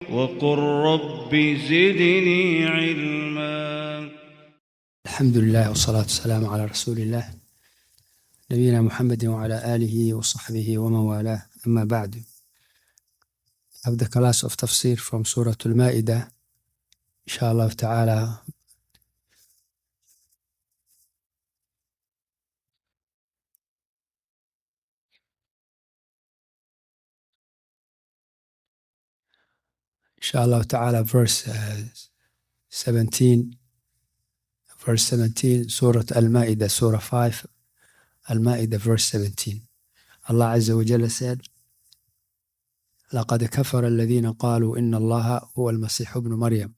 وقل رب زدني علما. الحمد لله والصلاة والسلام على رسول الله نبينا محمد وعلى آله وصحبه ومن والاه. أما بعد, of the class of Tafsir from Surah Maidah, inshallah ta'ala, verse 17, Surah Al-Maidah, Surah 5, Al-Maidah, verse 17. Allah Azza wa Jalla said, لقد كفر الذين قالوا إن الله هو المسيح ابن مريم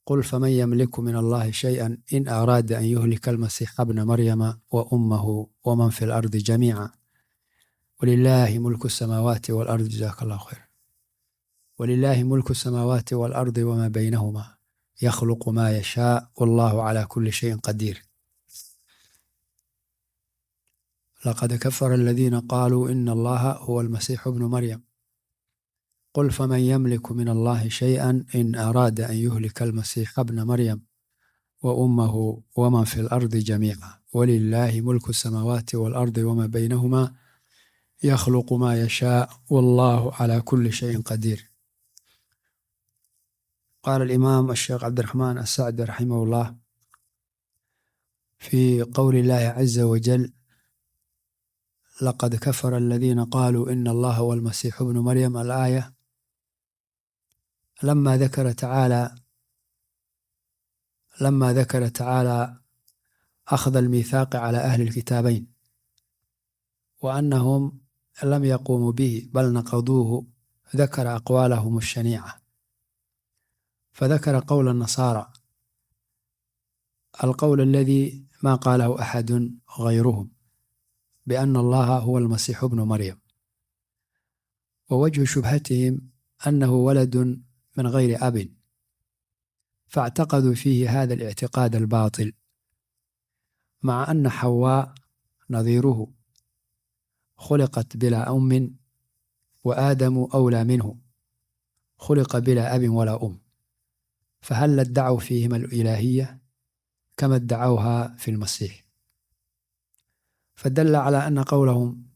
قل فمن يملك من الله شيئا إن أراد أن يهلك المسيح ابن مريم وأمه ومن في الأرض جميعا ولله ملك السماوات والأرض. جزاك الله خير. ولله ملك السماوات والأرض وما بينهما يخلق ما يشاء والله على كل شيء قدير. لقد كفر الذين قالوا إن الله هو المسيح ابن مريم قل فمن يملك من الله شيئا إن أراد أن يهلك المسيح ابن مريم وأمه ومن في الأرض جميعا ولله ملك السماوات والأرض وما بينهما يخلق ما يشاء والله على كل شيء قدير. قال الإمام الشيخ عبد الرحمن السعدي رحمه الله في قول الله عز وجل لقد كفر الذين قالوا إن الله هو المسيح ابن مريم، الآية لما ذكر تعالى أخذ الميثاق على أهل الكتابين وأنهم لم يقوموا به بل نقضوه، ذكر أقوالهم الشنيعة، فذكر قول النصارى، القول الذي ما قاله أحد غيرهم، بأن الله هو المسيح ابن مريم، ووجه شبهتهم أنه ولد من غير أب، فاعتقدوا فيه هذا الاعتقاد الباطل، مع أن حواء نظيره خلقت بلا أم وآدم أولى منه خلق بلا أب ولا أم، فهل ادعوا فيهما الإلهية كما ادعوها في المسيح؟ فدل على أن قولهم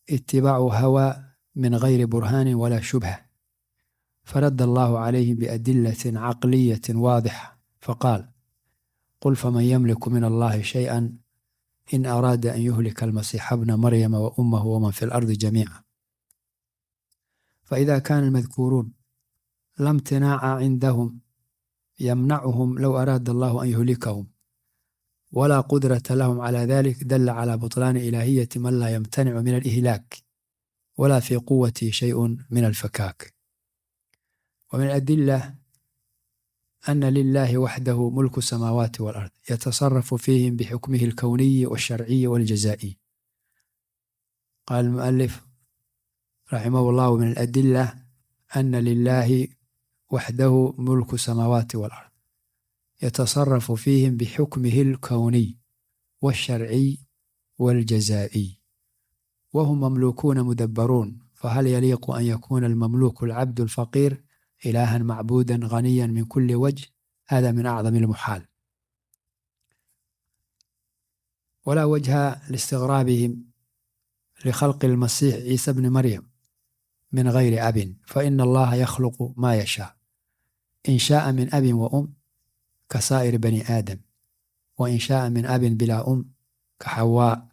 اتباع هوى من غير برهان ولا شبهة، فرد الله عليهم بأدلة عقلية واضحة فقال قل فمن يملك من الله شيئا إن أراد أن يهلك المسيح ابن مريم وأمه ومن في الأرض جميعا. فإذا كان المذكورون لا امتناع عندهم يمنعهم لو أراد الله أن يهلكهم ولا قدرة لهم على ذلك، دل على بطلان إلهية من لا يمتنع من الإهلاك ولا في قوته شيء من الفكاك. ومن الأدلة أن لله وحده ملك السماوات والأرض يتصرف فيهم بحكمه الكوني والشرعي والجزائي. قال المؤلف رحمه الله ومن الأدلة أن لله وحده ملك السماوات والأرض يتصرف فيهم بحكمه الكوني والشرعي والجزائي، وهم مملوكون مدبرون، فهل يليق أن يكون المملوك العبد الفقير إلها معبودا غنيا من كل وجه؟ هذا من أعظم المحال، ولا وجه لاستغرابهم لخلق المسيح عيسى ابن مريم من غير أب، فإن الله يخلق ما يشاء، إن شاء من أب وأم كسائر بني آدم، وإن شاء من أب بلا أم كحواء،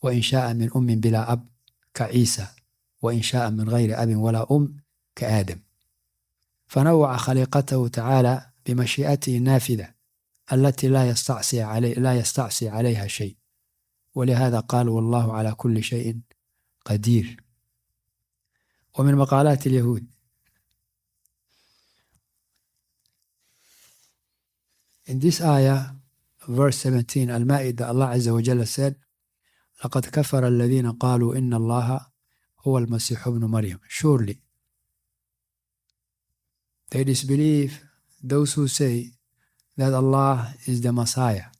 وإن شاء من أم بلا أب كعيسى، وإن شاء من غير أب ولا أم كآدم. فنوع خليقته تعالى بمشيئته النافذة التي لا يستعصي عليها شيء، ولهذا قال والله على كل شيء قدير. ومن مقالات اليهود in this ayah, verse 17, Al-Ma'idah, Allah Azza wa Jalla said, لقد كفر الذين قالوا إن الله هو المسيح ابن مريم. Surely they disbelieve those who say that Allah is the Messiah,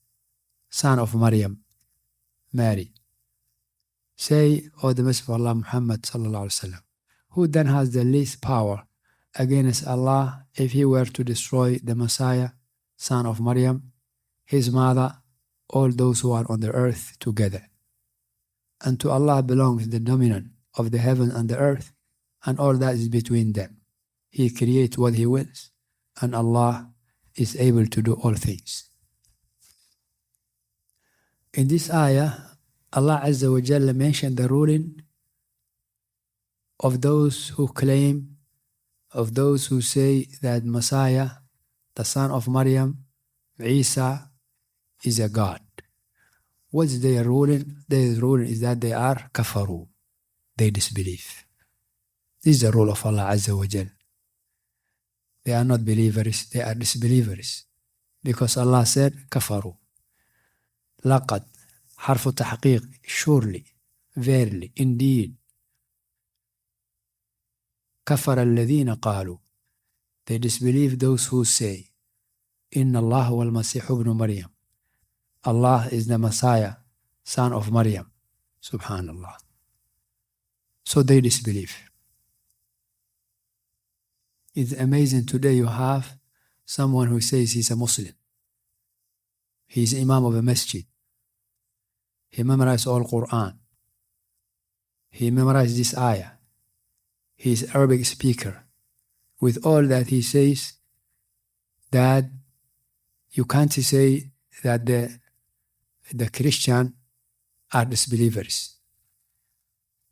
son of Maryam, Mary. Say, O the Messenger of Allah Muhammad sallallahu alaihi wasallam, who then has the least power against Allah if he were to destroy the Messiah, son of Maryam, his mother, all those who are on the earth together. And to Allah belongs the dominion of the heaven and the earth and all that is between them. He creates what he wills, and Allah is able to do all things. In this ayah, Allah Azza wa Jalla mentioned the ruling of those who claim, of those who say that Messiah, the son of Maryam, Isa, is a God. What's their ruling? Their ruling is that they are kafaru. They disbelieve. This is the rule of Allah Azza wa Jal. They are not believers, they are disbelievers. Because Allah said, kafaru. Laqad, harfu tahqiq, surely, verily, indeed. Kafara alladhina qalu. They disbelieve those who say, Inna Allah wal Masih ibn Maryam. Allah is the Messiah, son of Maryam. Subhanallah. So they disbelieve. It's amazing today you have someone who says he's a Muslim. He's Imam of a masjid. He memorized all Quran. He memorized this ayah. He's an Arabic speaker. With all that he says, that you can't say that the Christian are disbelievers.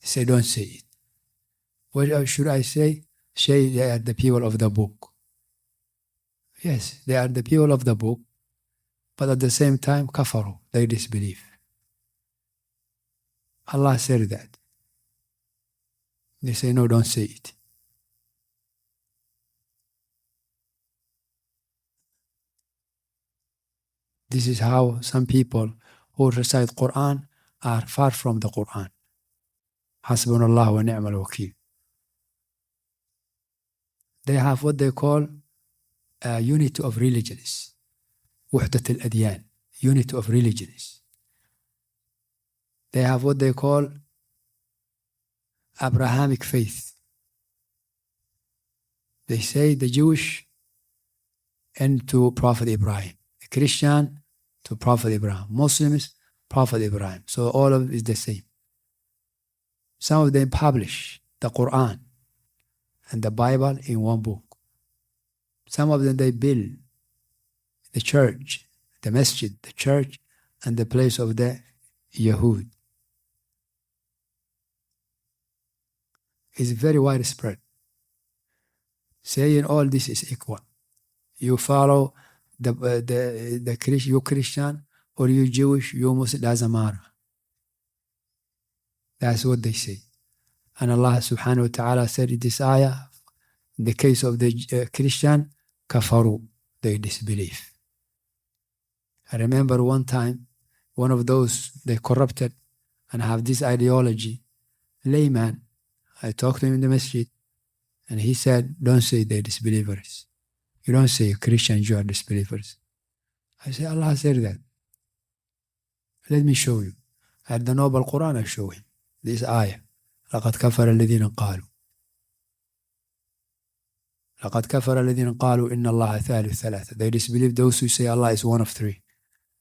He say, don't say it. What should I say? Say they are the people of the book. Yes, they are the people of the book, but at the same time, kafaru, they disbelieve. Allah said that. They say, no, don't say it. This is how some people who recite Quran are far from the Quran. Hasbunallah wa ni'mal wakeel. They have what they call a unity of religions. Wahdat al-adyan, unity of religions. They have what they call Abrahamic faith. They say the Jewish and to Prophet Ibrahim, the Christian to Prophet Ibrahim, Muslims, Prophet Ibrahim. So all of it is the same. Some of them publish the Quran and the Bible in one book. Some of them they build the church, the masjid, the church, and the place of the Yahud. It's very widespread. Saying all this is equal. You follow the Christian, you Christian, or you Jewish, you Muslim, doesn't matter. That's what they say. And Allah subhanahu wa ta'ala said in this ayah, in the case of the Christian, kafaru, they disbelieve. I remember one time, one of those they corrupted and have this ideology, layman, I talked to him in the masjid, and he said, don't say they're disbelievers. You don't say Christians, you are disbelievers. I said, Allah said that. Let me show you. I had the Noble Quran, I show him. This ayah. لقد كفر الذين قالوا لقد كفر الذين قالوا إن الله ثالث ثلاثة. They disbelieve those who say Allah is one of three.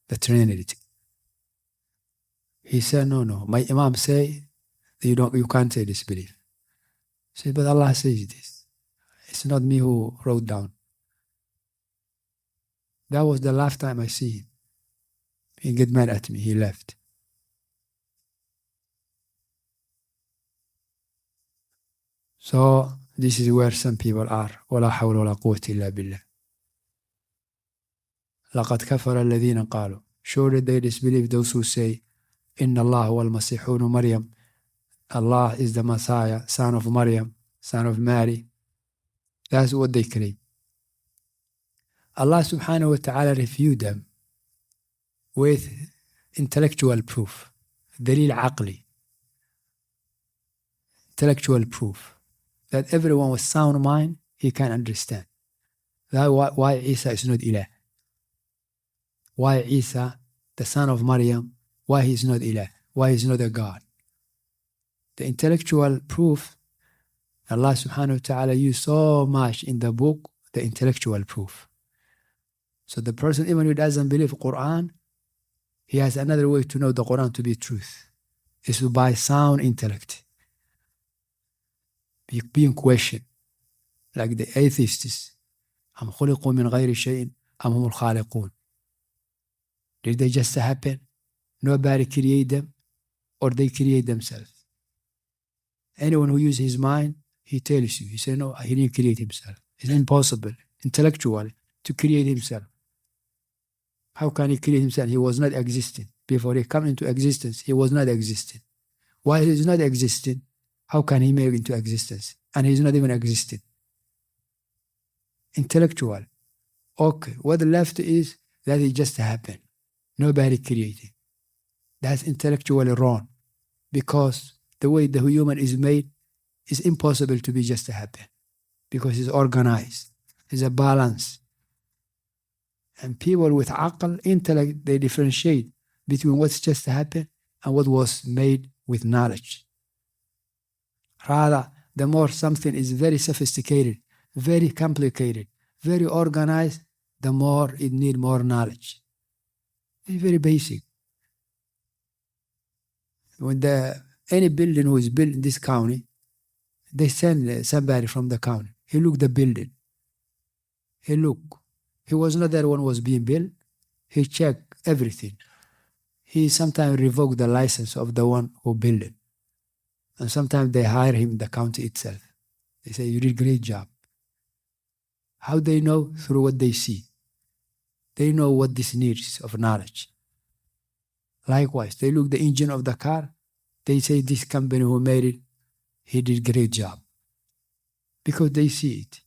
The Trinity. He said, no. My Imam say you can't say disbelief. He said, but Allah says this. It's not me who wrote down. That was the last time I see him. He get mad at me. He left. So this is where some people are. ولا حول ولا قوة إلا بالله. لقد كفر الذين قالوا. Surely they disbelieve those who say, إن الله هو المسيح ابن مريم. Allah is the Messiah, son of Maryam, son of Mary. That's what they claim. Allah subhanahu wa ta'ala refuted them with intellectual proof. دليل عقلي. Intellectual proof. That everyone with sound mind, he can understand. That's why Isa is not Ilah. Why Isa, the son of Maryam, why he is not Ilah? Why he is not a God? The intellectual proof, Allah subhanahu wa ta'ala used so much in the book, the intellectual proof. So the person, even who doesn't believe Quran, he has another way to know the Quran to be truth. Is by sound intellect. Being questioned. Like the atheists. أم خلقوا من غير شيء أم هم الخالقون. Did they just happen? Nobody created them, or they create themselves. Anyone who uses his mind, he tells you. He says, no, he didn't create himself. It's impossible, intellectually, to create himself. How can he create himself? He was not existing. Before he came into existence, he was not existing. While he is not existing, how can he make into existence? And he's not even existing. Intellectual. Okay, what left is that it just happened. Nobody created. That's intellectually wrong, because the way the human is made is impossible to be just happen, because it's organized. It's a balance. And people with aql, intellect, they differentiate between what's just happened and what was made with knowledge. Rather, the more something is very sophisticated, very complicated, very organized, the more it needs more knowledge. It's very basic. When any building who is built in this county, they send somebody from the county. He looked the building. He looked. He was not there when it was being built. He checked everything. He sometimes revoked the license of the one who built it. And sometimes they hire him in the county itself. They say, you did a great job. How they know? Through what they see. They know what this needs of knowledge. Likewise, they look the engine of the car. They say, this company who made it, he did a great job. Because they see it.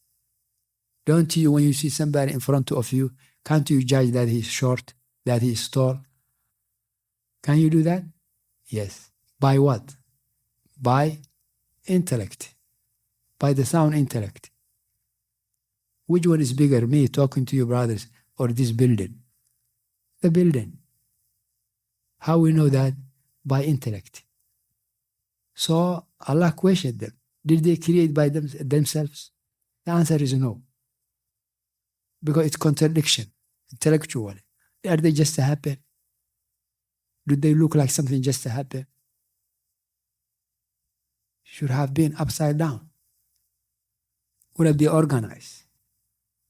Don't you, when you see somebody in front of you, can't you judge that he's short, that he's tall? Can you do that? Yes. By what? By intellect. By the sound intellect. Which one is bigger, me talking to you brothers, or this building? The building. How we know that? By intellect. So Allah questioned them. Did they create by themselves? The answer is no. Because it's contradiction, intellectually. Are they just happen? Do they look like something just happened? Should have been upside down. Wouldn't be organized.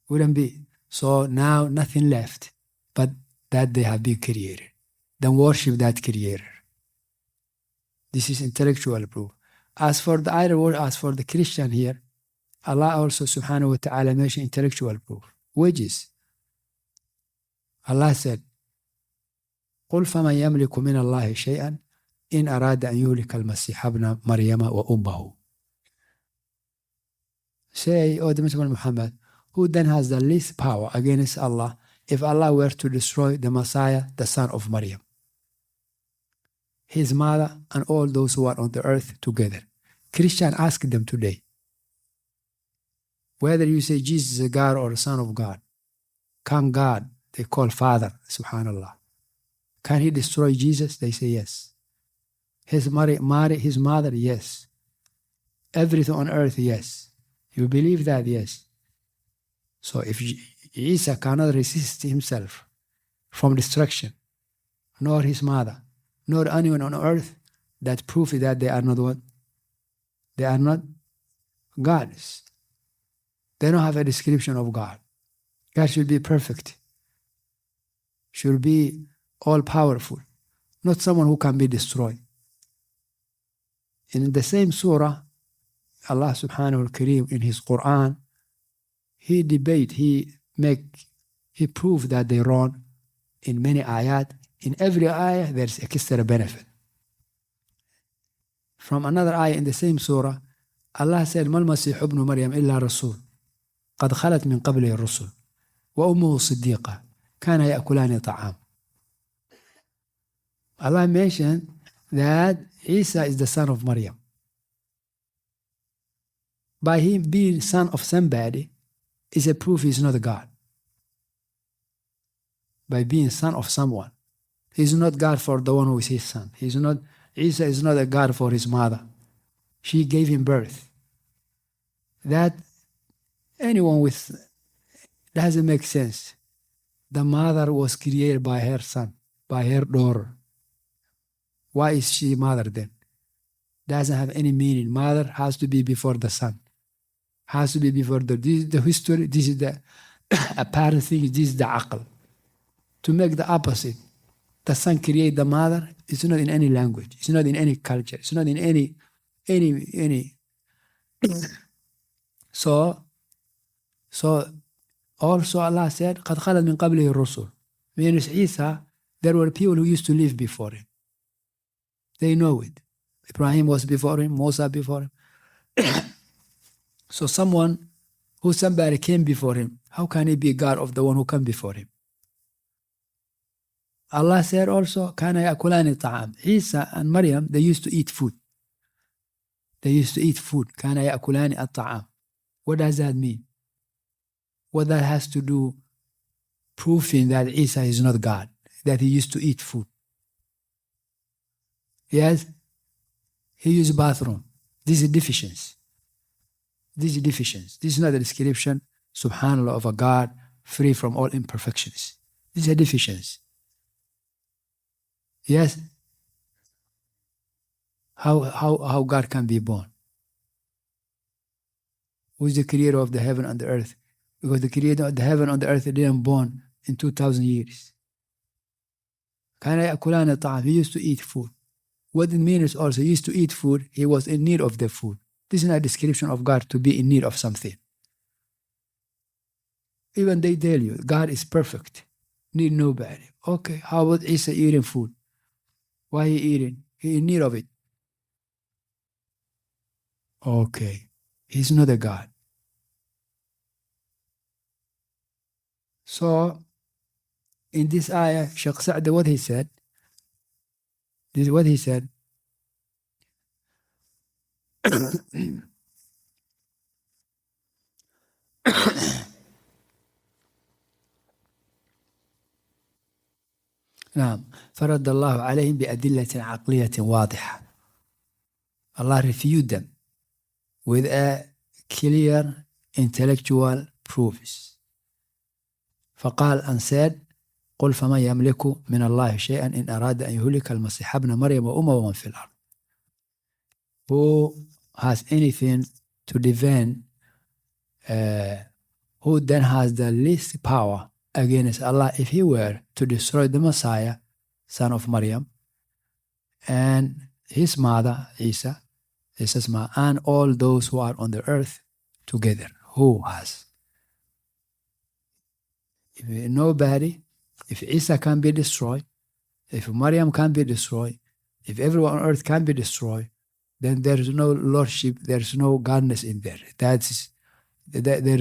Wouldn't be. So now nothing left but that they have been created. Then worship that creator. This is intellectual proof. As for the other word, as for the Christian here, Allah also subhanahu wa ta'ala mentioned intellectual proof. Wages. Allah said, قل فمن يملك من الله شيئا إن أراد أن يهلك المسيح ابن مريم وأمه. Say, O the Messenger of Muhammad, who then has the least power against Allah if Allah were to destroy the Messiah, the son of Maryam, his mother, and all those who are on the earth together? Christian ask them today, whether you say Jesus is a God or a son of God, can God, they call Father, subhanallah, can he destroy Jesus? They say yes. His mother, yes. Everything on earth, yes. You believe that? Yes. So if Isa cannot resist himself from destruction, nor his mother, nor anyone on earth, that proof is that they are not what? They are not gods. They don't have a description of God. God should be perfect. Should be all-powerful. Not someone who can be destroyed. And in the same surah, Allah subhanahu wa ta'ala in his Quran, he proved that they wrong in many ayat. In every ayah, there's extra benefit. From another ayah in the same surah, Allah said, ما المسيح ابن مريم إلا رسول قد خلت من قبله الرسل وأمه صديقة كان يأكلان طعام. Allah mentioned that Isa is the son of Maryam. By him being son of somebody is a proof he's not a God. By being son of someone. He's not God for the one who is his son. Isa is not a God for his mother. she gave him birth. That anyone with doesn't make sense. The mother was created by her son, by her daughter. Why is she mother then? Doesn't have any meaning. Mother has to be before the son. Has to be before this is the history, this is the apparent thing, this is the aql. To make the opposite, the son create the mother, it's not in any language, it's not in any culture, it's not in any. So also Allah said, قَدْ خَلَتْ مِنْ قَبْلِهِ الرُّسُلُ. Means Isa, there were people who used to live before him. They know it. Ibrahim was before him, Musa before him. So somebody came before him, how can he be God of the one who came before him? Allah said also, كَانَ يَأْكُلَانِ الطَّعَامِ. Isa and Maryam, they used to eat food. They used to eat food. كَانَ يَأْكُلَانِ الطَّعَامِ. What does that mean? What that has to do proving that Isa is not God, that he used to eat food. Yes, he used bathroom. This is deficiency. This is deficiency. This is not a description, subhanAllah, of a God free from all imperfections. This is a deficiency. Yes? How God can be born? Who is the creator of the heaven and the earth? Because the creator of the heaven and the earth didn't born in 2,000 years. كَانَ يَأْكُلَانِ الطَّعَامِ. He used to eat food. What it means also, he used to eat food, he was in need of the food. This is not a description of God to be in need of something. Even they tell you, God is perfect, need nobody. Okay, how about Isa eating food? Why he eating? He in need of it. Okay, he's not a God. So, in this ayah, Shaykh Sa'di, what he said, this is what he said. نعم فرد الله عليهم بأدلة عقلية واضحة. Allah refuted them with a clear intellectual proofs. فقال and said قل فما يملك من الله شيئا إن أراد أن يهلك المسيح ابن مريم وأمه ومن في الأرض. Who has anything to defend, who then has the least power against Allah if he were to destroy the Messiah, son of Maryam, and his mother, Isa's mother, and all those who are on the earth together. Who has? If nobody, if Isa can be destroyed, if Maryam can be destroyed, if everyone on earth can be destroyed, then there is no lordship, there is no godness in there. There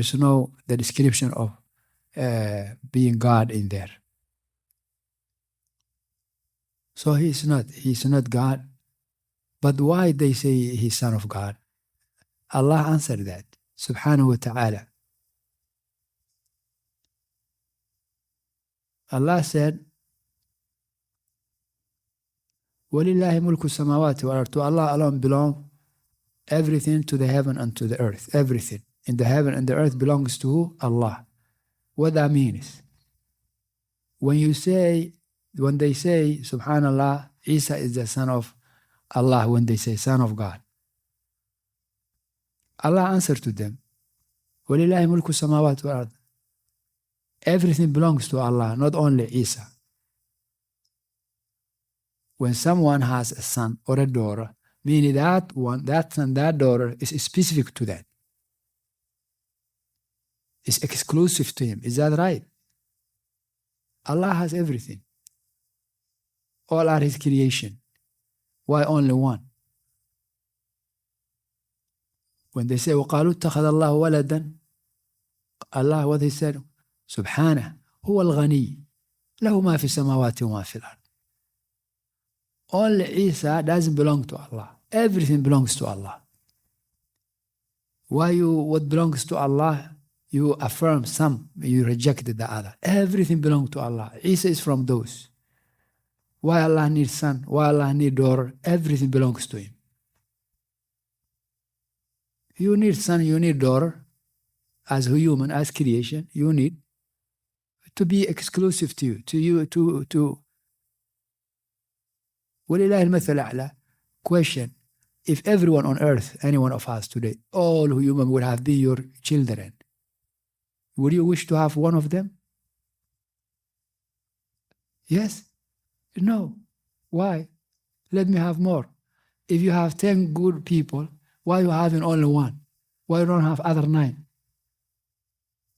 is no the description of being God in there. So he's not God. But why they say he's son of God? Allah answered that, subhanahu wa ta'ala. Allah said, وَلِلَّهِ مُلْكُ السَّمَاوَاتِ وَالْأَرْضِ. To Allah alone belong everything to the heaven and to the earth. Everything in the heaven and the earth belongs to who? Allah. What that means? When they say, subhanallah, Isa is the son of Allah, when they say son of God, Allah answered to them, وَلِلَّهِ مُلْكُ السَّمَاوَاتِ وَالْأَرْضِ. Everything belongs to Allah, not only Isa. When someone has a son or a daughter, meaning that one, that son, that daughter is specific to that. It's exclusive to him. Is that right? Allah has everything. All are his creation. Why only one? When they say, وَقَالُوا اتَّخَذَ اللَّهُ وَلَدًا, Allah, what he said, سبحانه هو الغني له ما في السماوات وما في الأرض. Only Isa doesn't belong to Allah. Everything belongs to Allah. Why what belongs to Allah, you affirm some, you rejected the other. Everything belongs to Allah. Isa is from those. Why Allah needs son? Why Allah needs daughter? Everything belongs to him. You need son, you need daughter, as a human, as creation, you need to be exclusive to you, to وَلِلَّهِ الْمَثَلُ الْأَعْلَى. Question, if everyone on earth, any one of us today, all human would have been your children, would you wish to have one of them? Yes? No. Why? Let me have more. If you have 10 good people, why you having only one? Why you don't have other 9?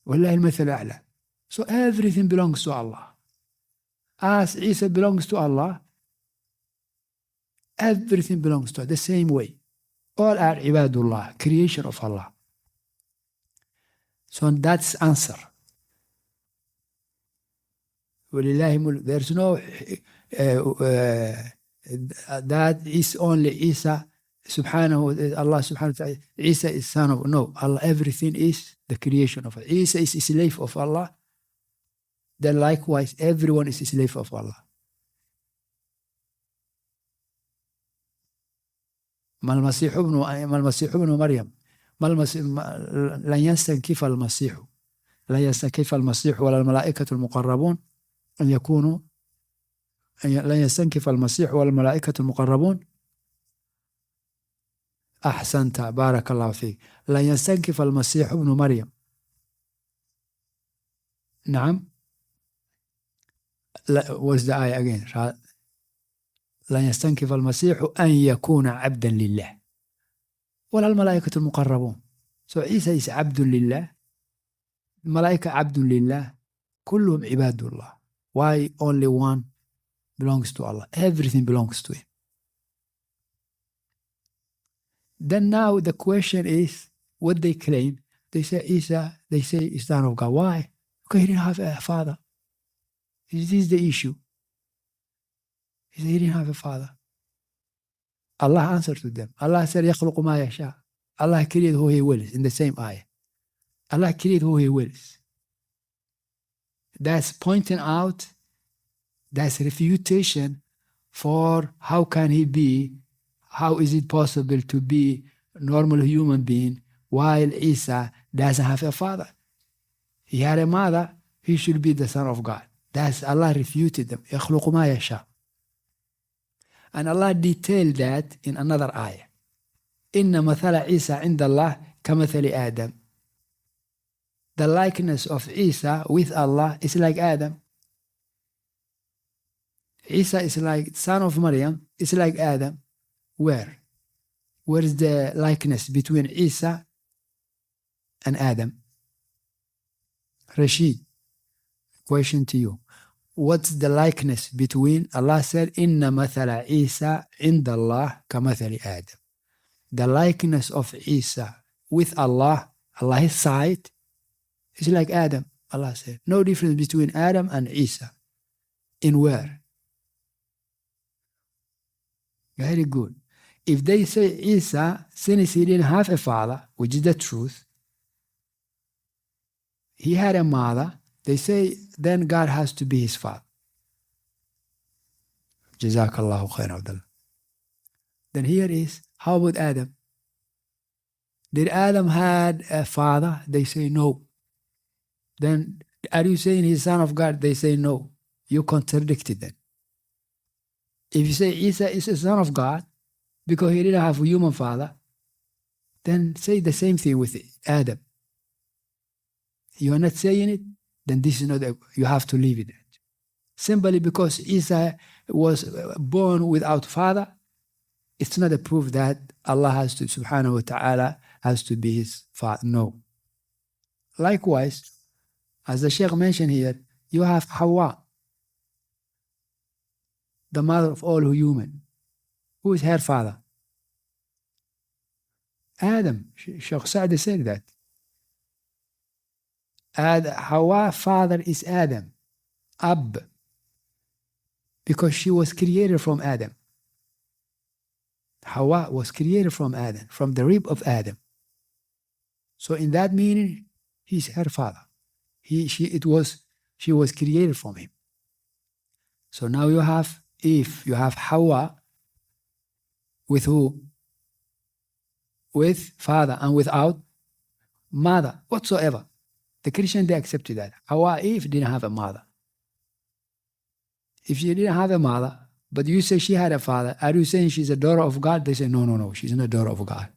وَلِلَّهِ الْمَثَلُ الْأَعْلَى. So everything belongs to Allah. As Isa belongs to Allah, everything belongs to Allah, the same way. All are ibadullah, creation of Allah. So that's answer. There's no that is only Isa subhanahu, Allah subhanahu wa ta'ala. Isa is son of, no, Allah, everything is the creation of Allah. Isa is a slave of Allah. Then likewise, everyone is a slave of Allah. ما المسيح ابن مريم لن يستنكف المسيح ولا الملائكة المقربون أن يكونوا لن يستنكف المسيح ولا الملائكة المقربون. أحسنت، بارك الله فيك. لن يستنكف المسيح ابن مريم. نعم. What's the ayah again? لن يستنكف المسيح أن يكون عبدا لله ولا الملائكة المقربون. So Isa is عبد لله, الملائكة عبد لله, كلهم عباد الله. Why only one belongs to Allah? Everything belongs to him. Then now the question is, what they claim, they say Isa, they say is son of God. Why? Because he didn't have a father. This is the issue. He didn't have a father. Allah answered to them. Allah said, يَخْلُقُ مَا يَشَاءُ. Allah created who he wills in the same ayah. Allah created who he wills. That's pointing out, that's refutation for how can he be, how is it possible to be a normal human being while Isa doesn't have a father? He had a mother, he should be the son of God. That's Allah refuted them. يَخْلُقُ مَا يَشَاءُ. And Allah detailed that in another ayah. إِنَّ مَثَلَ عِيسَى عِنْدَ اللَّهِ كَمَثَلِ آدَمَ. The likeness of Isa with Allah is like Adam. Isa is like son of Maryam, it's like Adam. Where? Where is the likeness between Isa and Adam? Rashid, question to you. What's the likeness between, Allah said, إِنَّ مَثَلَ عِيسَى عِنْدَ اللَّهِ كَمَثَلِ آدَمَ. The likeness of Isa with Allah, Allah's side, is like Adam, Allah said. No difference between Adam and Isa. In where? Very good. If they say Isa, since he didn't have a father, which is the truth, he had a mother, they say then God has to be his father. Jazakallahu khair, Abdullah. Then here is, how about Adam? Did Adam had a father? They say no. Then are you saying he's son of God? They say no. You contradicted them. If you say Isa is a son of God because he didn't have a human father, then say the same thing with Adam. You are not saying it, then this is not, you have to leave it. Simply because Isa was born without father, it's not a proof that Allah has to, subhanahu wa ta'ala, has to be his father. No. Likewise, as the Sheikh mentioned here, you have Hawa, the mother of all human. Who is her father? Adam. Sheikh Sa'di said that. Hawa father is Adam, Ab, because she was created from Adam. Hawa was created from Adam, from the rib of Adam. So in that meaning, he's her father. She was created from him. So now you have Eve, you have Hawa with who? with father and without mother whatsoever. The Christian, they accepted that. Hawa, Eve didn't have a mother. If she didn't have a mother, but you say she had a father, are you saying she's a daughter of God? They say, no, she's not a daughter of God.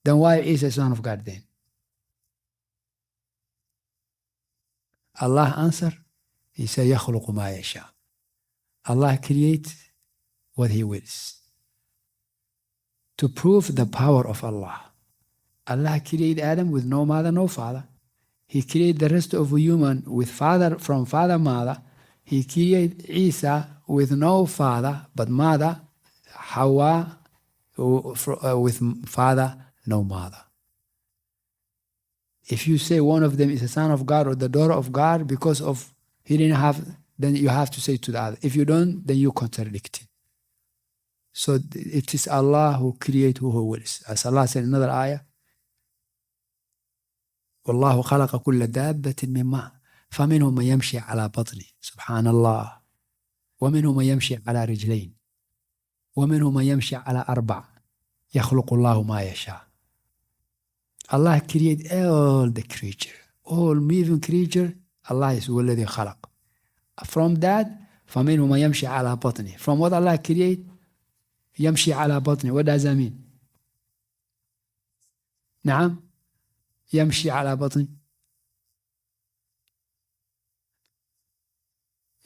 Then why is a son of God then? Allah answered, He said, يَخْلُقُ مَا يَشَاءُ. Allah creates what He wills. To prove the power of Allah. Allah created Adam with no mother, no father. He created the rest of human with father from father, mother. He created Isa with no father, but mother, Hawa, with father, no mother. If you say one of them is a son of God or the daughter of God because of he didn't have, then you have to say to the other. If you don't, then you contradict him. So it is Allah who creates who He wills. As Allah said in another ayah, والله خلق كل دابة من ماء فمنهم من يمشي على بطنه سبحان الله ومنهم من يمشي على رجلين ومنهم من يمشي على أربع يخلق الله ما يشاء. Allah created all the creature, all living creature. Allah is الذي خلق. From that, فمنهم من يمشي على بطنه. From what Allah created, يمشي على بطنه. What does that mean? نعم يمشي على بطنه.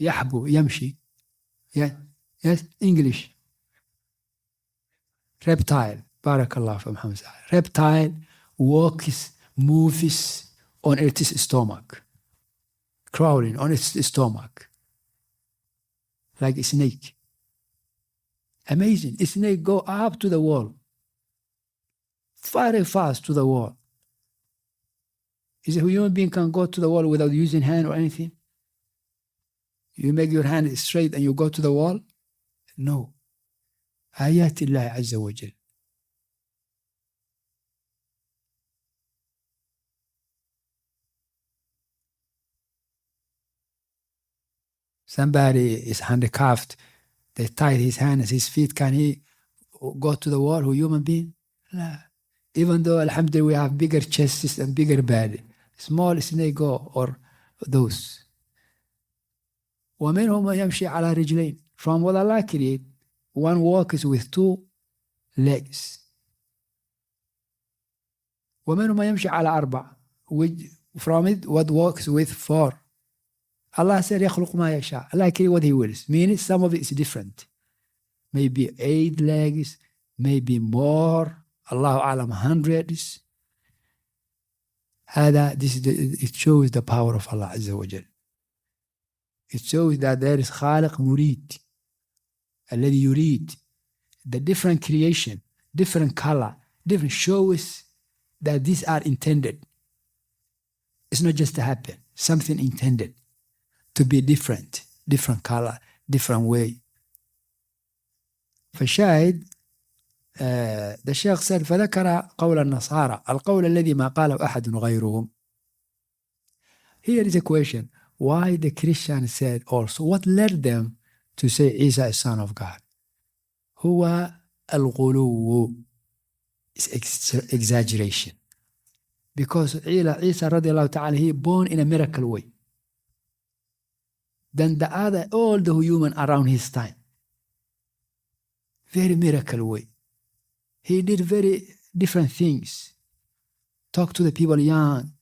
يحبو يمشي. Yes, English. Reptile. بارك الله في محمد. Reptile walks, moves on its stomach, crawling on its stomach, like a snake. Amazing. A snake go up to the wall, very fast to the wall. Is a human being can go to the wall without using hand or anything? You make your hand straight and you go to the wall? No. آيات الله عز وجل. Somebody is handicapped. They tied his hands, his feet. Can he go to the wall? Who human being? No. Even though, alhamdulillah, we have bigger chests and bigger body. Small snake go or those. وَمِنْهُمْ مَنْ يَمْشِي عَلَى رِجْلَيْنِ. From what Allah created, one walks with two legs. وَمِنْهُمْ مَنْ يَمْشِي عَلى أَرْبَعٍ. From it, what walks with four. Allah said, يَخْلُقُ مَا يَشَاءُ. Allah created what He wills. Meaning some of it is different. Maybe 8 legs, maybe more. Allahu A'lam, hundreds. It shows the power of Allah Azza wa Jal. It shows that there is خالق مريد الذي يريد. The different creation, different color, different shows that these are intended. It's not just to happen. Something intended to be different color, different way. فشاهد the Shaykh said فذكر قول النصارى القول الذي ما قاله أحد غيرهم. Here is a question. Why the Christians said also, what led them to say Isa is son of God? هو الغلو. It's exaggeration. Because Isa radiallahu ta'ala, he born in a miracle way. Than the other, all the human around his time. Very miracle way. He did very different things. Talk to the people young.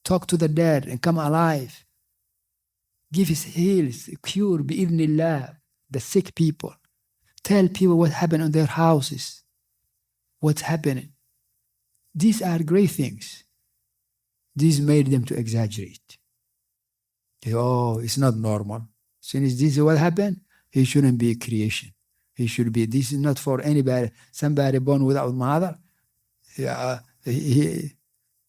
Talk to the dead and come alive. Give his heals, cure, bi'idhnillah, the sick people. Tell people what happened in their houses. What's happening. These are great things. This made them to exaggerate. Oh, it's not normal. Since this is what happened, he shouldn't be a creation. He should be, this is not for anybody, somebody born without mother.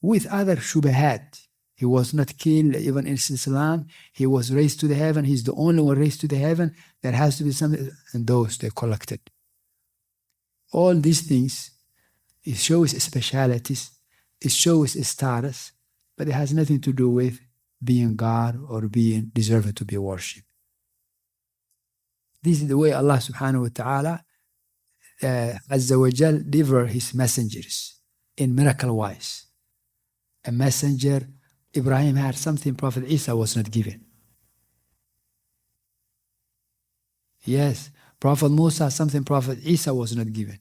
With other shubahat. He was not killed, even in Islam. He was raised to the heaven. He's the only one raised to the heaven. There has to be something, and those they collected. All these things, it shows specialities, it shows status, but it has nothing to do with being God or being deserving to be worshipped. This is the way Allah subhanahu wa ta'ala Azza wa Jal deliver his messengers in miracle wise. A messenger, Ibrahim had something Prophet Isa was not given. Yes, Prophet Musa, something Prophet Isa was not given.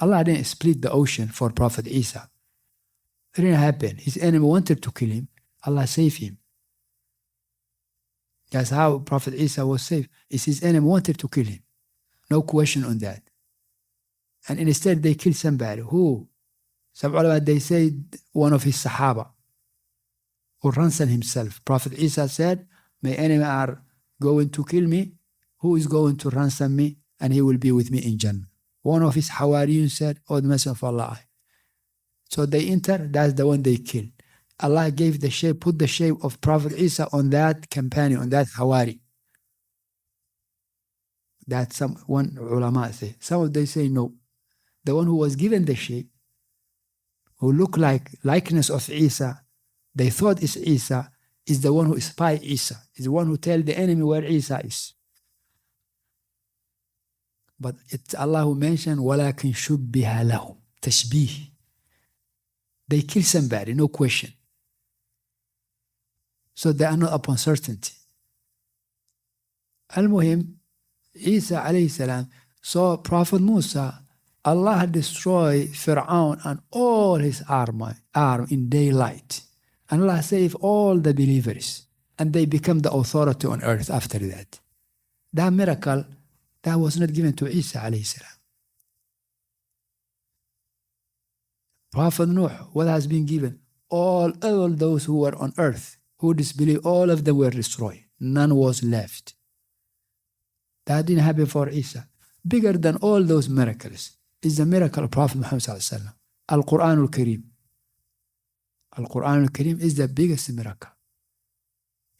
Allah didn't split the ocean for Prophet Isa. It didn't happen. His enemy wanted to kill him. Allah saved him. That's how Prophet Isa was saved. It's his enemy wanted to kill him. No question on that. And instead they killed somebody. Who? Some ulama, they say one of his Sahaba who ransomed himself. Prophet Isa said, my enemy are going to kill me. Who is going to ransom me? And he will be with me in Jannah. One of his Hawariyun said, oh, the Messenger of Allah. So they enter, that's the one they killed. Allah gave the shape, put the shape of Prophet Isa on that companion, on that Hawari. That some one ulama say. Some of they say no. The one who was given the shape, who looked like likeness of Isa, they thought is Isa, is the one who spy Isa, is the one who tell the enemy where Isa is. But it's Allah who mentioned, وَلَكِنْ شُبِّهَ لَهُمْ تشبيه. They kill somebody, no question. So they are not upon certainty. Al-Muhim, Isa alayhi salam saw Prophet Musa, Allah had destroyed Fir'aun and all his arm in daylight. And Allah saved all the believers. And they become the authority on earth after that. That miracle, that was not given to Isa alayhi salam. Prophet Nuh, what has been given? All those who were on earth, who disbelieved, all of them were destroyed. None was left. That didn't happen for Isa. Bigger than all those miracles is the miracle of Prophet Muhammad sallallahu alaihi wasallam. Al-Quran al-Kareem. Al-Quran al-Kareem is the biggest miracle.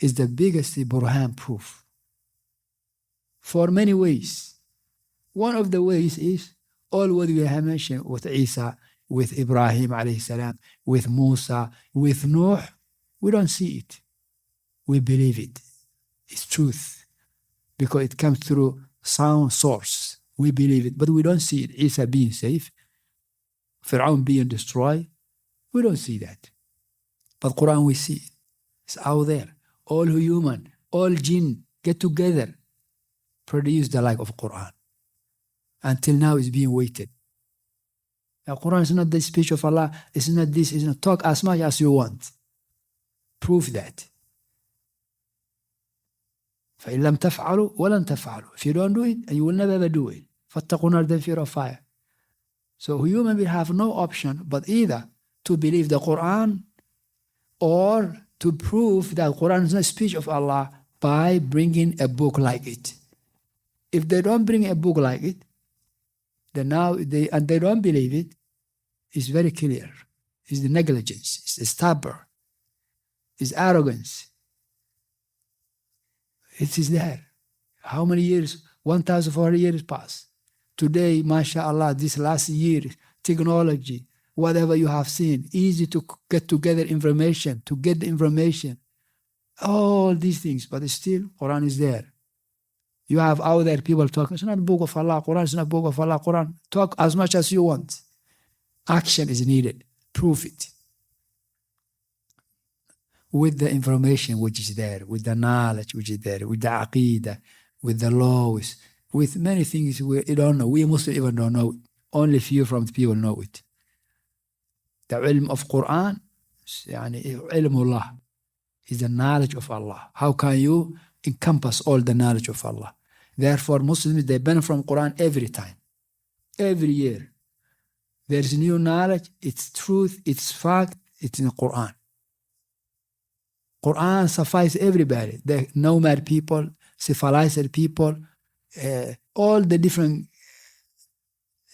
Is the biggest burhan proof. For many ways. One of the ways is all what we have mentioned with Isa, with Ibrahim alayhi salam, with Musa, with Nuh. We don't see it. We believe it. It's truth. Because it comes through sound source. We believe it, but we don't see it. Isa being safe, Fir'aun being destroyed. We don't see that. But Quran we see it. It's out there. All human, all jinn get together, produce the like of Quran. Until now it's being waited. The Quran is not the speech of Allah. It's not this. It's not talk as much as you want. Prove that. فإن لم تفعلوا ولن تفعلوا. If you don't do it, you will never ever do it. فاتقوا نار, the fear of fire. So human will have no option but either to believe the Quran or to prove that Quran is not speech of Allah by bringing a book like it. If they don't bring a book like it, then now they don't believe it, it's very clear. It's the negligence, it's the stubborn, it's arrogance. It is there. How many years? 1,400 years passed. Today, mashallah, this last year, technology, whatever you have seen, easy to get together information, to get the information. All these things, but still, Quran is there. You have out there people talking, it's not book of Allah, Quran is not book of Allah, Quran. Talk as much as you want. Action is needed. Prove it. With the information which is there, with the knowledge which is there, with the aqidah, with the laws, with many things we don't know. We Muslims even don't know it. Only few from the people know it. The ilm of Quran, يعني ilmullah, is the knowledge of Allah. How can you encompass all the knowledge of Allah? Therefore, Muslims, they benefit from Quran every time, every year. There's new knowledge, it's truth, it's fact, it's in the Quran. Quran suffices everybody, the nomad people, civilized people, all the different,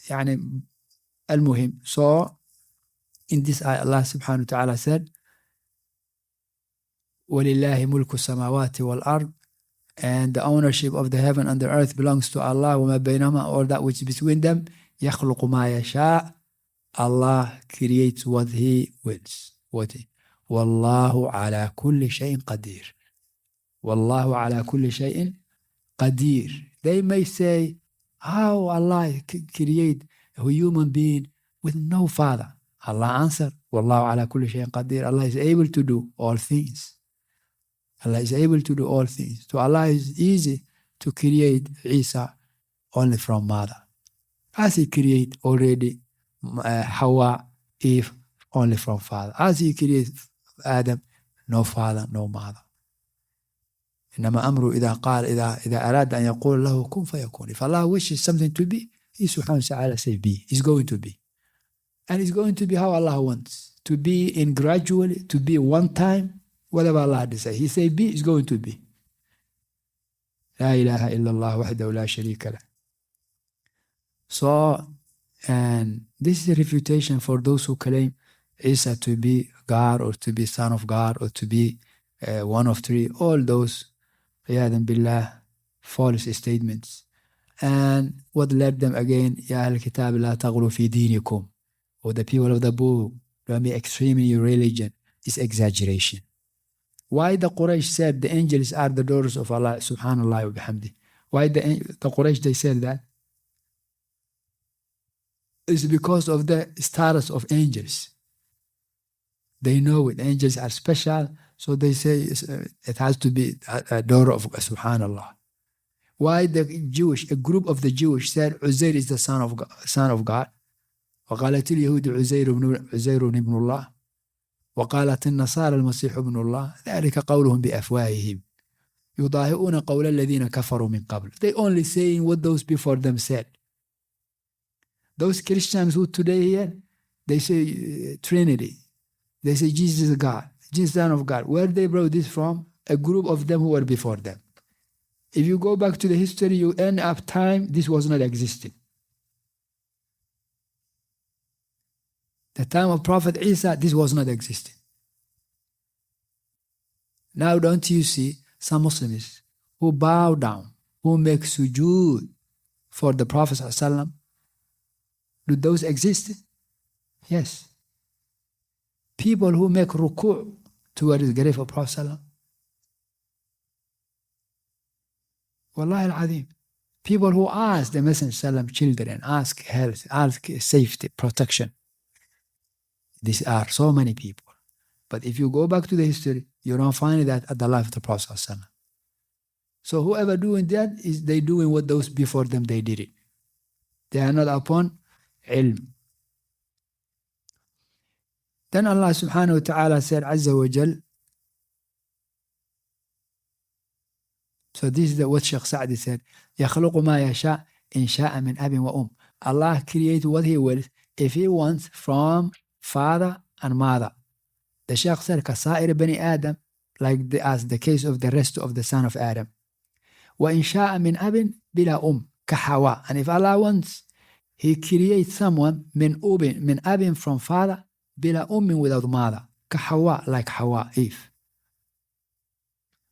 يعني, al-muhim. So, in this ayah, Allah subhanahu wa ta'ala said, وَلِلَّهِ مُلْكُ السَّمَاوَاتِ وَالْأَرْضِ, and the ownership of the heaven and the earth belongs to Allah, وَمَا بَيْنَهُمَا, all that which is between them, يَخْلُقُ مَا يَشَاءُ, Allah creates what He wills. وَاللَّهُ عَلَى كُلِّ شَيْءٍ قَدِيرٌ. وَاللَّهُ عَلَى كُلِّ شَيْءٍ قَدِيرٌ. They may say, How Allah create a human being with no father? Allah answered, Wallahu ala kulli shayin qadir. Allah is able to do all things. Allah is able to do all things. So Allah is easy to create Isa only from mother. As he create already Hawa, Eve, only from father. As he create Adam, no father, no mother. إنما أمره إذا قال إذا أراد أن يقول له كن فيكون. If Allah wishes something to be, He subhanahu wa ta'ala say be. It's going to be. And it's going to be how Allah wants. To be in gradually, to be one time, whatever Allah decides. He say be, it's going to be. لا إله إلا الله وحده لا شريك له. So, and this is a refutation for those who claim Isa to be God or to be son of God or to be one of three. All those, عياذا بالله, false statements. And what led them again, يا أهل الكتاب لا تغلوا في دينكم, or the people of the book, don't be extreme in your religion, is exaggeration. Why the Quraysh said the angels are the daughters of Allah, subhanallah wa bihamdi? Why the Quraysh, they said that? It's because of the status of angels. They know it. Angels are special, so they say it has to be a daughter of subhanallah. Why the Jewish, a group of the Jewish said Uzair is the son of God? وقالت اليهود عزير ابن الله وقالت النصارى المسيح ابن الله ذلك قولهم بأفواههم يضاهئون قول الذين كفروا من قبل. They only saying what those before them said. Those Christians who today here, they say Trinity. They say Jesus is God, Jesus Son of God. Where they brought this from? A group of them who were before them. If you go back to the history, you end up time, this was not existing. The time of Prophet Isa, this was not existing. Now don't you see some Muslims who bow down, who make sujood for the Prophet ﷺ? Do those exist? Yes. People who make ruku' towards the grave of Prophet ﷺ. Wallahi al-Azim. People who ask the Messenger ﷺ children, ask health, ask safety, protection. These are so many people. But if you go back to the history, you don't find that at the life of the Prophet ﷺ. So whoever doing that, is they doing what those before them, they did it. They are not upon ilm. Then Allah subhanahu wa ta'ala said, Azza wa Jal. So this is what Shaykh Sa'di said. يَخْلُقُ مَا يَشَاءُ إِنْ شَاءَ مِنْ أَبٍ وَأُمٍ. Allah creates what He wills if He wants from father and mother. The Shaykh said, كَسَائِرِ بَنِي Adam, like as the case of the rest of the son of Adam. وَإِنْ شَاءَ مِنْ أَبٍ بِلَا كَحَوَى. And if Allah wants, He creates someone min abin from father, bila without mother, كحوا, like Hawa, Eve.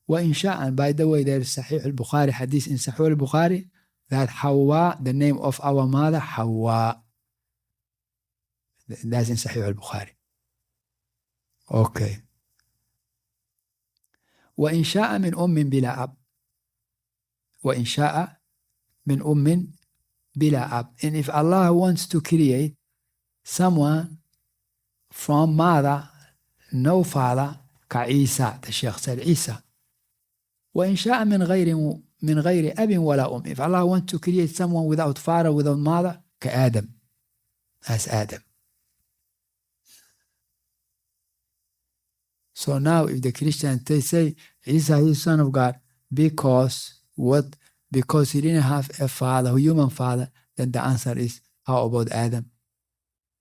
وإن شاء, and by the way, there is Sahih al-Bukhari hadith in Sahih al-Bukhari that Hawa, the name of our mother, Hawa. That's in Sahih al-Bukhari. Okay. وإن شاء من بلا أب. وإن شاء من bila ab. And if Allah wants to create someone from mother, no father, كعيسى, the Shaykh said Isa. وإن شاء من غير أب ولا If Allah wants to create someone without father, without mother, كآدم, as Adam. So now if the Christians, they say Isa is son of God because what? Because he didn't have a father, a human father, then the answer is, how about Adam?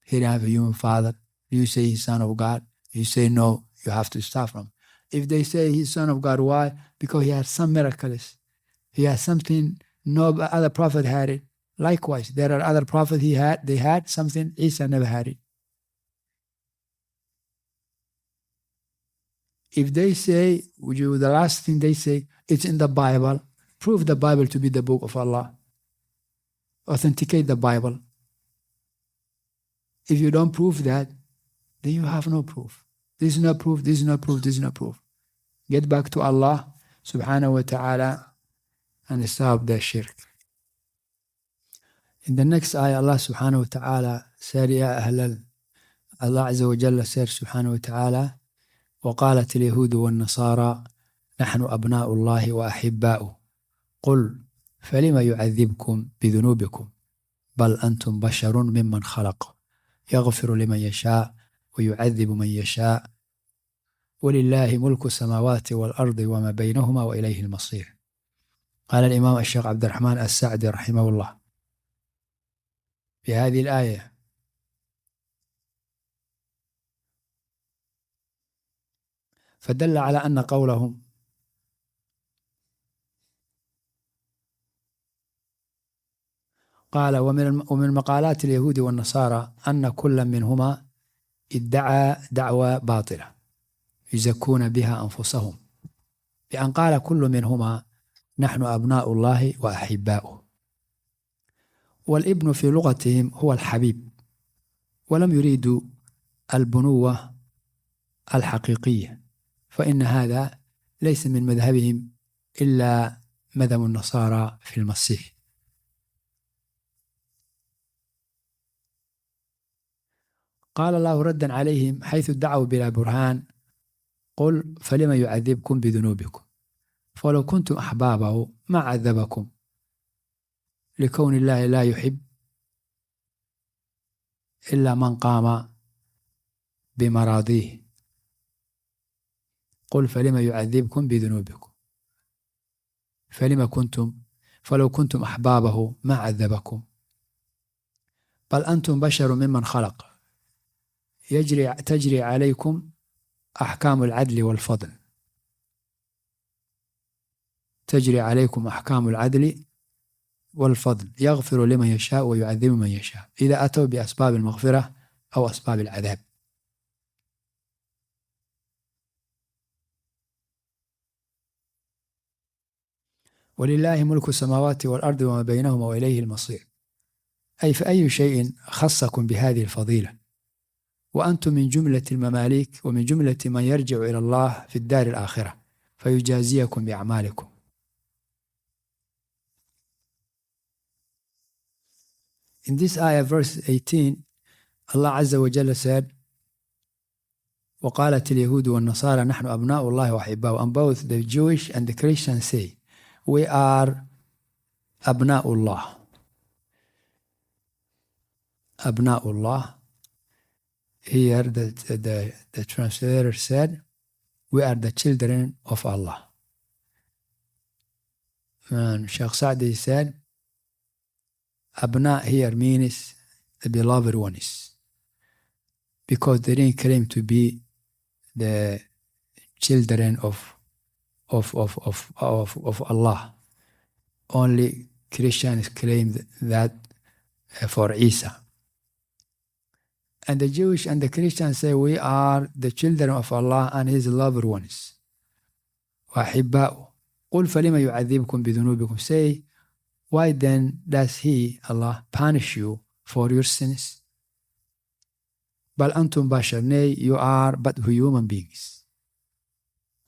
He didn't have a human father. You say he's son of God. You say no, you have to start from. If they say he's son of God, why? Because he had some miracles. He had something no other prophet had it. Likewise, there are other prophets they had something Isa never had it. If they say, the last thing they say, it's in the Bible, prove the Bible to be the book of Allah. Authenticate the Bible. If you don't prove that, then you have no proof. This is not proof, this is not proof, this is not proof. Get back to Allah subhanahu wa ta'ala and stop the shirk. In the next ayah, Allah subhanahu wa ta'ala said, Ya ahlal, Allah Azza wa Jalla said subhanahu wa ta'ala, وقالت اليهود والنصارى نحن أبناء الله وأحباؤه قل فلم يعذبكم بذنوبكم بل أنتم بشر ممن خلق يغفر لمن يشاء ويعذب من يشاء ولله ملك السماوات والأرض وما بينهما وإليه المصير. قال الإمام الشيخ عبد الرحمن السعدي رحمه الله في هذه الآية فدل على أن قولهم قال ومن مقالات اليهود والنصارى أن كل منهما ادعى دعوى باطلة يزكون بها أنفسهم بأن قال كل منهما نحن أبناء الله وأحباؤه. والابن في لغتهم هو الحبيب ولم يريدوا البنوة الحقيقية، فإن هذا ليس من مذهبهم إلا مذهب النصارى في المسيح. قال الله ردا عليهم حيث ادعوا بلا برهان قل فلم يعذبكم بذنوبكم فلو كنتم أحبابه ما عذبكم لكون الله لا يحب إلا من قام بمراضيه. قل فلم يعذبكم بذنوبكم فلو كنتم أحبابه ما عذبكم بل أنتم بشر ممن خلق تجري عليكم أحكام العدل والفضل تجري عليكم أحكام العدل والفضل يغفر لمن يشاء ويعذب من يشاء إذا أتوا بأسباب المغفرة أو أسباب العذاب. ولله ملك السماوات والأرض وما بينهما وإليه المصير، أي فأي شيء خصكم بهذه الفضيلة وأنتم من جملة المماليك ومن جملة من يرجع إلى الله في الدار الآخرة فيجازيكم بأعمالكم. In this ayah, verse 18, Allah Azza wa Jalla said, وقالت اليهود والنصارى نحن أبناء الله وأحباؤه. And both the Jewish and the Christians say, we are أبناء الله. Here the translator said, we are the children of Allah. And Sheikh Sa'di said, Abna here means the beloved ones, because they didn't claim to be the children of Allah. Only Christians claim that for Isa. And the Jewish and the Christians say we are the children of Allah and His loved ones. وَأَحِبَّاؤُهُ قُلْ فَلِمَ يُعَذِّبْكُمْ بِذُنُوبِكُمْ. Say, why then does He, Allah, punish you for your sins? بَلْ أَنْتُمْ بَشَرٌ. Nay, you are but human beings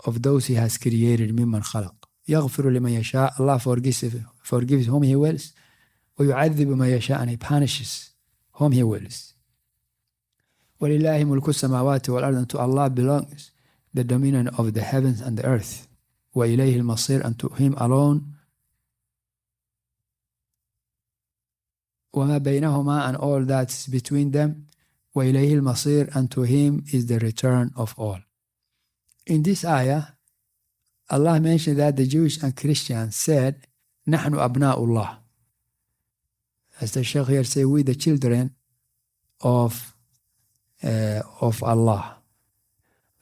of those He has created مِمَّنْ خَلَقَ. يَغْفِرُ لِمَنْ يَشَاءُ. Allah forgives whom He wills. وَيُعَذِّبُ مَنْ يَشَاءُ. And He punishes whom He wills. وَلِلَّهِ مُلْكُ السَّمَاوَاتِ وَالْأَرْضِ. And to Allah belongs the dominion of the heavens and the earth. وَإِلَيْهِ الْمَصِيرُ. And to Him alone. وَمَا بَيْنَهُمَا. And all that's between them. وَإِلَيْهِ الْمَصِيرُ. And to Him is the return of all. In this ayah, Allah mentioned that the Jewish and Christians said, نَحْنُ أَبْنَاءُ اللَّهِ. As the Shaykh here say, we the children of Allah.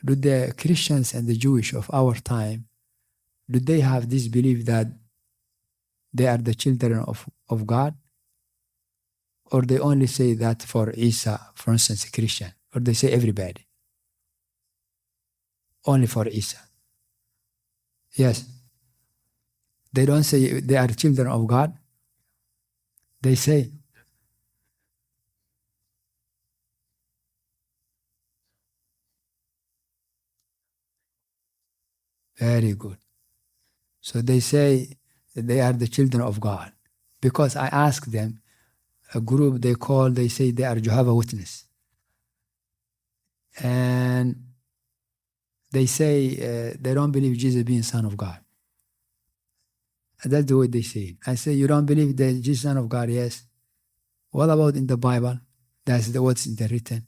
Do the Christians and the Jewish of our time, do they have this belief that they are the children of God? Or they only say that for Isa, for instance, a Christian? Or they say everybody? Only for Isa? Yes. They don't say they are children of God. They say, very good. So they say that they are the children of God. Because I asked them, a group they say they are Jehovah's Witness. And they say they don't believe Jesus being Son of God. And that's the way they say it. I say, you don't believe that Jesus Son of God? Yes. What about in the Bible? That's what's in the written.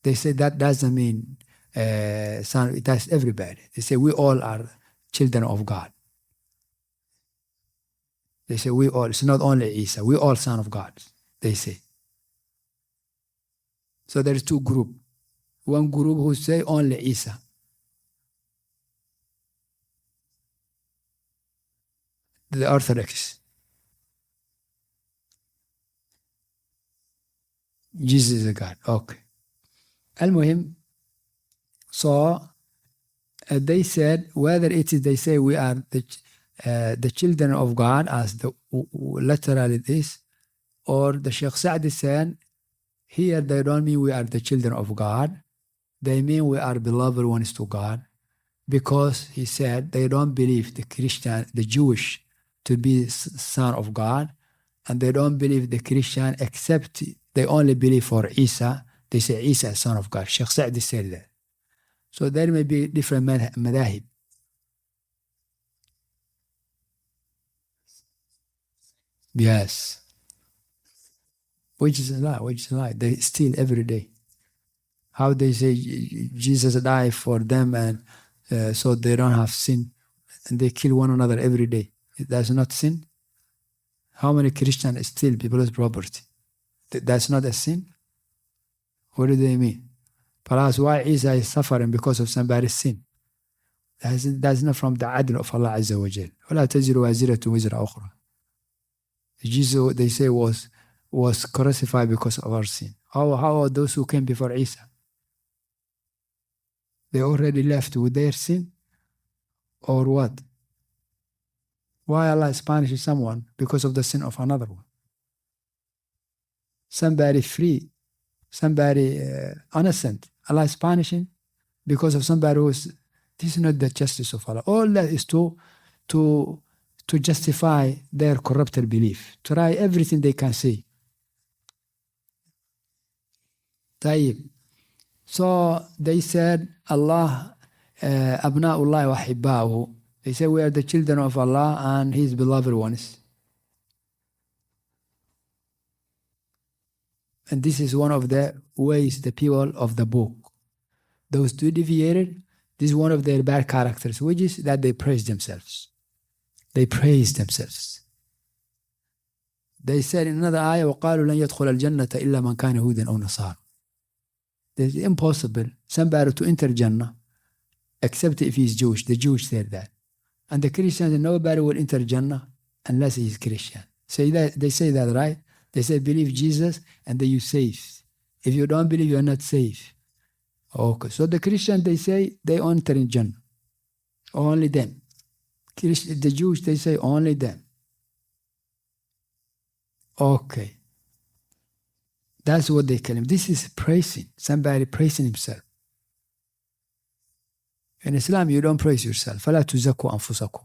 They say that doesn't mean son. That's everybody. They say we all are children of God. They say we all. It's not only Isa. We all son of God. They say. So there is two groups. One group who say only Isa. The Orthodox. Jesus is a God. Okay. Al-Muhim. So they said, whether it is they say we are the children of God, as the literally it is, or the Sheikh Sa'di said, here they don't mean we are the children of God. They mean we are beloved ones to God, because he said they don't believe the Jewish to be son of God, and they don't believe the Christian except they only believe for Isa. They say Isa is son of God. Sheikh Sa'di said that. So there may be different madahib. Yes. Which is a lie. They steal every day. How they say Jesus died for them, and so they don't have sin, and they kill one another every day. That's not sin. How many Christians steal people's property? That's not a sin. What do they mean? Perhaps why Isa is suffering because of somebody's sin? That's not from the adl of Allah Azza wa Jal. وَلَا تَزِرُ وَازِرَةٌ وِزْرَ أُخْرَى. Jesus, they say, was crucified because of our sin. How are those who came before Isa? They already left with their sin? Or what? Why Allah is punishing someone because of the sin of another one? Somebody free, somebody innocent. Allah is punishing because of somebody who is. This is not the justice of Allah. All that is to justify their corrupted belief. Try everything they can say. طيب. So they said, Allah, Abna'ullah wa Hibba'uhu. They say we are the children of Allah and His beloved ones. And this is one of the ways the people of the book, those two deviated, this is one of their bad characters, which is that they praise themselves. They praise themselves. They said in another ayah, وَقَالُوا لَنْ يَدْخُلَ الْجَنَّةَ إِلَّا مَنْ كَانَ هُودًا أَوْ نَصَارًا. It's impossible somebody to enter Jannah except if he is Jewish. The Jews said that. And the Christians, nobody will enter Jannah unless he is Christian. They say that, right? They say, believe Jesus and then you're safe. If you don't believe, you're not safe. Okay, so the Christians, they say, they enter in Jannah. Only them. The Jews, they say, only them. Okay. That's what they claim. This is praising. Somebody praising himself. In Islam, you don't praise yourself. فَلَا تُزَكُوا أَنفُسَكُمْ.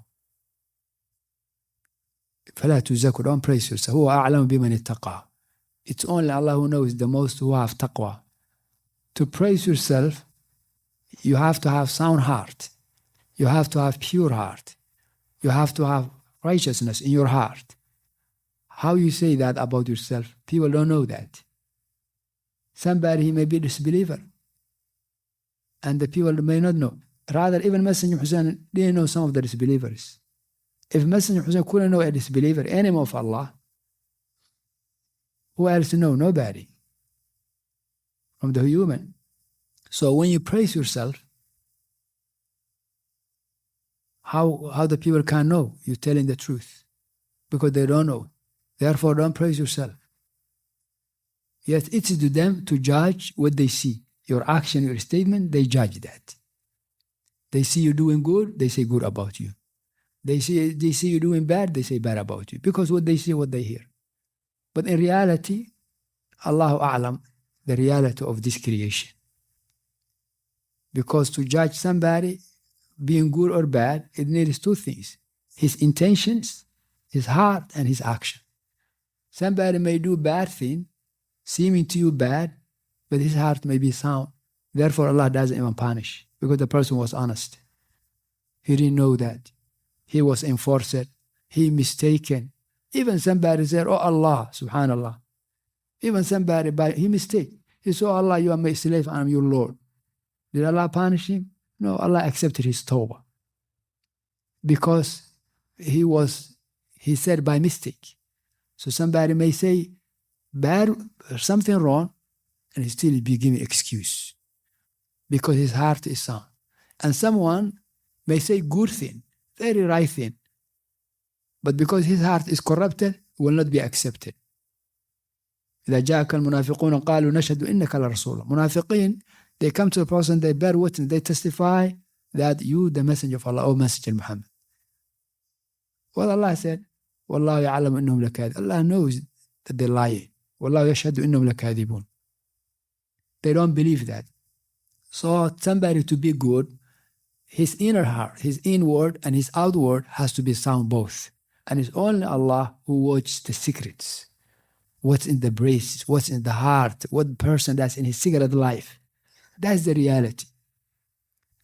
فَلَا تُزَكُوا. Don't praise yourself. هُوَ أَعْلَمُ بِمَنِ اتَّقَى. It's only Allah who knows the most who have taqwa. To praise yourself, you have to have sound heart. You have to have pure heart. You have to have righteousness in your heart. How you say that about yourself? People don't know that. Somebody, he may be a disbeliever. And the people may not know. Rather, even Messenger Hussein didn't know some of the disbelievers. If Messenger Hussein couldn't know a disbeliever, enemy of Allah, who else know? Nobody. From the human. So when you praise yourself, how the people can know you're telling the truth? Because they don't know. Therefore, don't praise yourself. Yet it's to them to judge what they see. Your action, your statement, they judge that. They see you doing good, they say good about you. They see you doing bad, they say bad about you. Because what they see, what they hear. But in reality, Allahu A'lam, the reality of this creation. Because to judge somebody being good or bad, it needs two things. His intentions, his heart, and his action. Somebody may do bad thing, seeming to you bad, but his heart may be sound. Therefore, Allah doesn't even punish because the person was honest. He didn't know that. He was enforced. He mistaken. Even somebody said, oh Allah, subhanallah. Even somebody, he mistake. He said, oh Allah, you are my slave, I am your Lord. Did Allah punish him? No, Allah accepted his tawbah. Because he said by mistake. So somebody may say bad, something wrong, and he still be giving excuse. Because his heart is sound. And someone may say good thing, very right thing. But because his heart is corrupted, will not be accepted. إذا جاءك المنافقون قالوا نشهد إنك لرسول الله. Munafiqeen, they come to the person, they bear witness, they testify that you the messenger of Allah, or messenger Muhammad. Well, Allah said, والله يعلم إنهم لكاذبون. Allah knows that they lie. والله يشهد إنهم لكاذبون. They don't believe that. So somebody to be good, his inner heart, his inward and his outward has to be sound both. And it's only Allah who watches the secrets. What's in the breast, what's in the heart, what person that's in his secret life. That's the reality.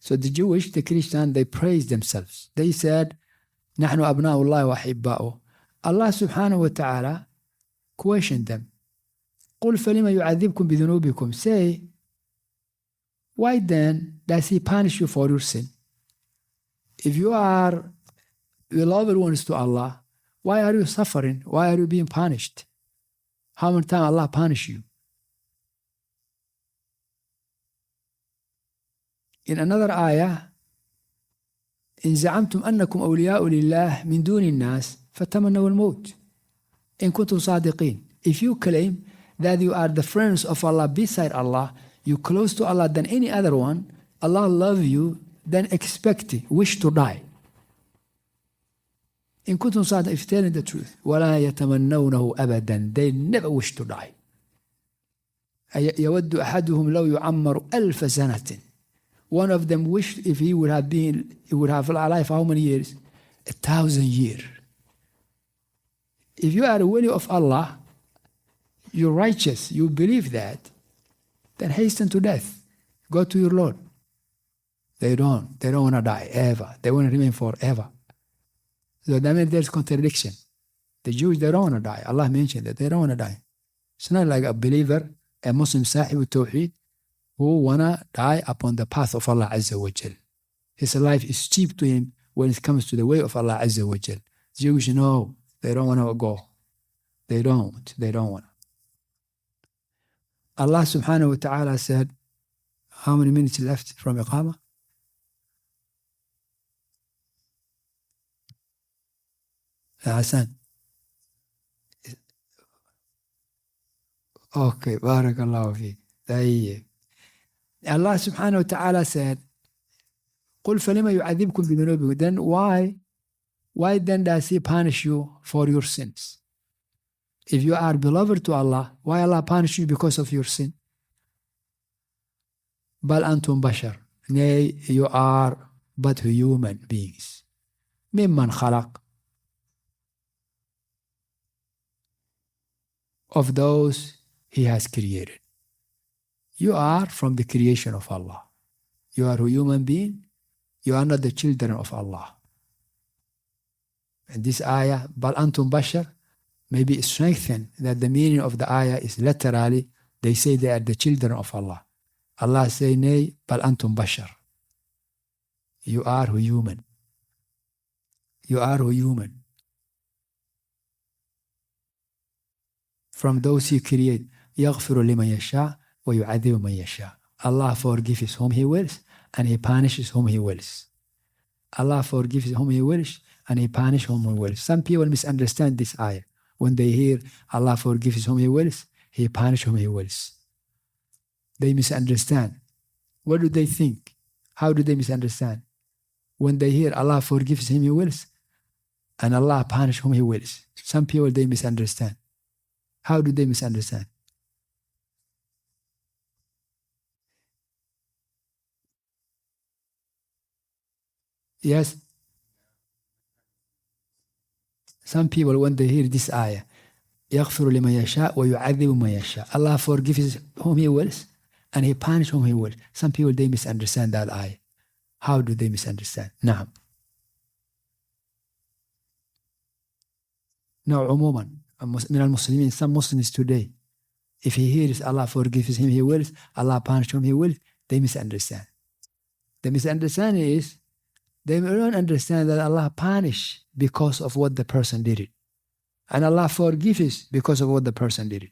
So the Jewish, the Christian, they praise themselves. They said, نحن أبناء الله وأحباؤه. Allah subhanahu wa ta'ala questioned them. قل فلما يعذبكم بذنوبكم. Say, why then does he punish you for your sin? If you are beloved ones to Allah, why are you suffering? Why are you being punished? How many times Allah punish you? In another ayah, إن زعمتم أنكم أولياء لله من دون الناس فتمنوا الموت إن كنتم صادقين. If you claim that you are the friends of Allah beside Allah, you close to Allah than any other one, Allah love you, then expect, wish to die. إن كنتم صادقين, if telling the truth, ولا يتمنونه أبدا, they never wish to die. يود أحدهم لو يعمر ألف سنة. One of them wished if he would have alive how many years? 1,000 years. If you are a wali of Allah, you're righteous, you believe that, then hasten to death. Go to your Lord. They don't want to die ever. They want to remain forever. So that means there's contradiction. The Jews, they don't want to die. Allah mentioned that they don't want to die. It's not like a believer, a Muslim sahib with tawheed, who want to die upon the path of Allah Azza wa Jal. His life is cheap to him when it comes to the way of Allah Azza wa Jal. Jews, no, they don't want to go. They don't want to. Allah subhanahu wa ta'ala said, how many minutes left from Iqamah? Hassan. Okay, barakallahu fi. Tayyib. Allah subhanahu wa ta'ala said, قُلْ فَلِمَ يُعَذِبْكُمْ بِذُنُوبِكُمْ. Then why then does he punish you for your sins? If you are beloved to Allah, why Allah punish you because of your sin? بَلْ أَنْتُمْ بَشَرٌ. Nay, you are but human beings. مِمَّنْ خَلَقَ. Of those he has created. You are from the creation of Allah. You are a human being. You are not the children of Allah. And this ayah, بَلْ أَنْتُمْ بَشَرٌ, may be strengthened that the meaning of the ayah is literally, they say they are the children of Allah. Allah say, nay, بَلْ أَنْتُمْ بَشَرٌ. You are human. You are human. From those he create, يَغْفِرُ لِمَنْ يَشَاءُ وَيُعَذِّبُ مَنْ يَشَاءُ. Allah forgives whom he wills, and he punishes whom he wills. Allah forgives whom he wills, and he punishes whom he wills. Some people misunderstand this ayah. When they hear Allah forgives whom he wills, he punishes whom he wills. They misunderstand. What do they think? How do they misunderstand? When they hear Allah forgives whom he wills, and Allah punishes whom he wills. Some people, they misunderstand. How do they misunderstand? Yes? Some people, when they hear this ayah, يغفر لمن يشاء ويعذب من يشاء. Allah forgives whom He wills and He punishes whom He wills. Some people, they misunderstand that ayah. How do they misunderstand? نعم. No, عموما من المسلمين, some Muslims today, if he hears Allah forgives him, He wills, Allah punishes him, He wills, they misunderstand. The misunderstanding is they don't understand that Allah punishes because of what the person did it. And Allah forgives because of what the person did it.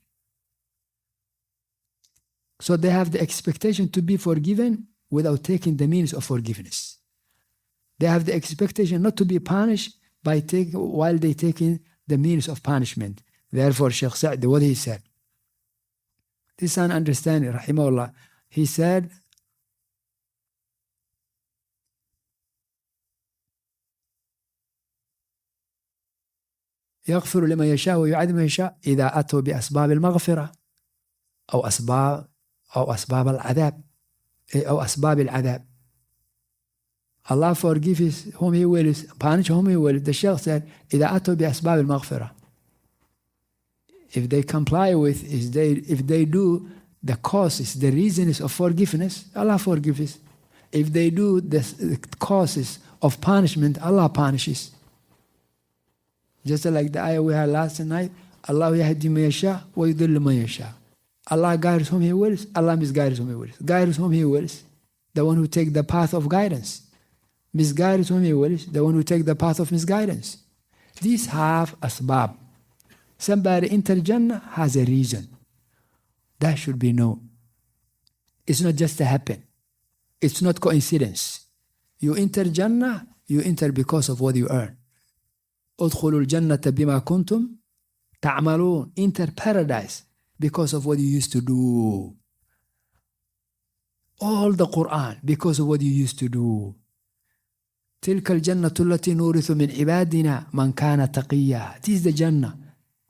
So they have the expectation to be forgiven without taking the means of forgiveness. They have the expectation not to be punished by while they taking the means of punishment. Therefore, Shaykh Sa'di, what he said, this is an understanding, rahimahullah. He said, يغفر لمن يشاء ويعذب من يشاء إذا أتوا بأسباب المغفرة أو أسباب العذاب أو أسباب العذاب. Allah forgives whom He wills, punish whom He wills. The Shaykh said, إذا أتوا بأسباب المغفرة. If they comply with, if they do the causes, the reasons of forgiveness, Allah forgives. If they do the causes of punishment, Allah punishes. Just like the ayah we had last night, Allah yahdi man yasha wa yudillu man yasha. Allah guides whom He wills, Allah misguides whom He wills. Guides whom He wills, the one who takes the path of guidance. Misguides whom He wills, the one who takes the path of misguidance. These have asbab. Somebody enter Jannah has a reason. That should be known. It's not just a happen. It's not coincidence. You enter Jannah, you enter because of what you earn. ادخلوا الجنة بما كنتم تعملون. Enter paradise because of what you used to do. All the Quran because of what you used to do. تلك الجنة التي نورث من عبادنا من كان تقيا. This is the Jannah.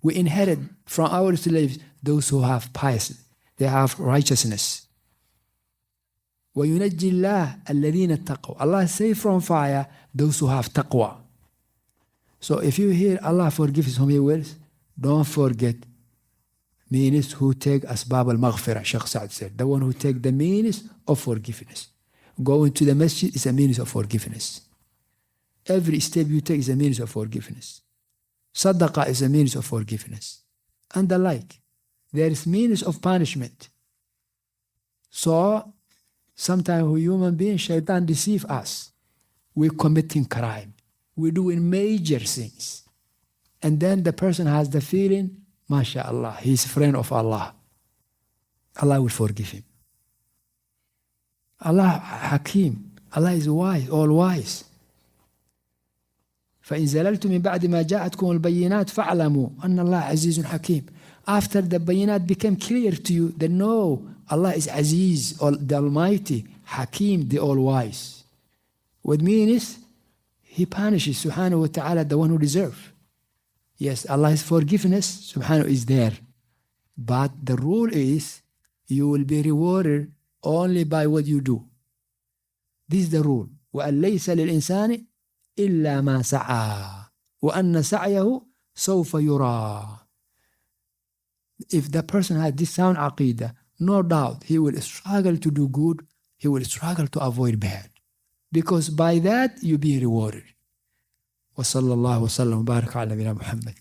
We inherit from our slaves those who have piety, they have righteousness. وينجي الله الذين اتقوا. Allah save from fire those who have taqwa. So if you hear Allah forgives whom He wills, don't forget means who take asbab al-maghfirah. Shaykh Sa'd said, the one who take the means of forgiveness. Going to the masjid is a means of forgiveness. Every step you take is a means of forgiveness. Sadaqah is a means of forgiveness. And the like. There is means of punishment. So, sometimes we human beings, shaitan deceive us. We're committing crime. We're doing major things. And then the person has the feeling, MashaAllah, he's a friend of Allah. Allah will forgive him. Allah Hakim. Allah is wise, all wise. فإن زللتم من بعد ما جاءتكم البينات فاعلموا أن الله عزيز حكيم. After the bayinat became clear to you, then know Allah is Aziz, the Almighty, Hakim, the All-Wise. What means He punishes, subhanahu wa ta'ala, the one who deserves. Yes, Allah's forgiveness, subhanahu, is there. But the rule is, you will be rewarded only by what you do. This is the rule. وَأَن لَيْسَ لِلْإِنسَانِ إِلَّا مَا سَعَى وَأَنَّ سَعْيَهُ سَوْفَ يُرَى. If the person has this sound aqidah, no doubt he will struggle to do good, he will struggle to avoid bad. Because by that you be rewarded. وصلى الله وسلم وبارك على نبينا محمد.